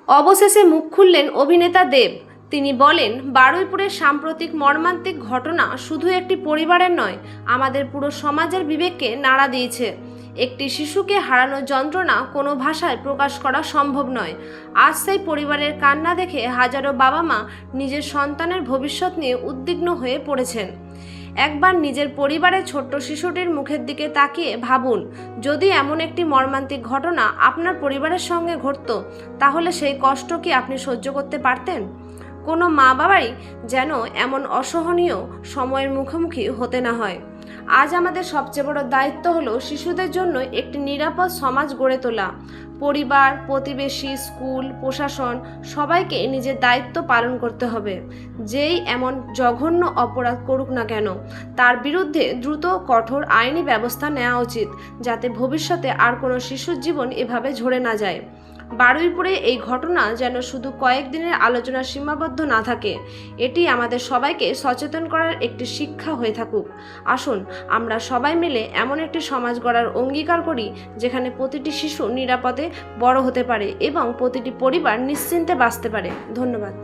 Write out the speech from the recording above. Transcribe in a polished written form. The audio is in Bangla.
অবশেষে মুখ খুললেন অভিনেতা দেব। তিনি বলেন, বারুইপুরের সাম্প্রতিক মর্মান্তিক ঘটনা শুধু একটি পরিবারের নয়, আমাদের পুরো সমাজের বিবেককে নাড়া দিয়েছে। একটি শিশুকে হারানোর যন্ত্রণা কোনো ভাষায় প্রকাশ করা সম্ভব নয়। আজ সেই পরিবারের কান্না দেখে হাজারো বাবা মা নিজের সন্তানের ভবিষ্যৎ নিয়ে উদ্বিগ্ন হয়ে পড়েছেন। একবার নিজের পরিবারের ছোট্ট শিশুটির মুখের দিকে তাকিয়ে ভাবুন, যদি এমন একটি মর্মান্তিক ঘটনা আপনার পরিবারের সঙ্গে ঘটত, তাহলে সেই কষ্ট কি আপনি সহ্য করতে পারতেন? কোনো মা বাবাই যেন এমন অসহনীয় সময়ের মুখোমুখি হতে না হয়। আজ আমাদের সবচেয়ে বড় দায়িত্ব হলো শিশুদের জন্য একটি নিরাপদ সমাজ গড়ে তোলা। পরিবার, প্রতিবেশী, স্কুল, প্রশাসন সবাইকে নিজের দায়িত্ব পালন করতে হবে। যেই এমন জঘন্য অপরাধ করুক না কেন, তার বিরুদ্ধে দ্রুত কঠোর আইনি ব্যবস্থা নেওয়া উচিত, যাতে ভবিষ্যতে আর কোনো শিশুর জীবন এভাবে ঝরে না যায়। বারুইপুরে এই ঘটনা যেন শুধু কয়েকদিনের আলোচনা সীমাবদ্ধ না থাকে, এটি আমাদের সবাইকে সচেতন করার একটি শিক্ষা হয়ে থাকুক। আসুন আমরা সবাই মিলে এমন একটি সমাজ গড়ার অঙ্গীকার করি, যেখানে প্রতিটি শিশু নিরাপদে বড় হতে পারে এবং প্রতিটি পরিবার নিশ্চিন্তে বাঁচতে পারে। ধন্যবাদ।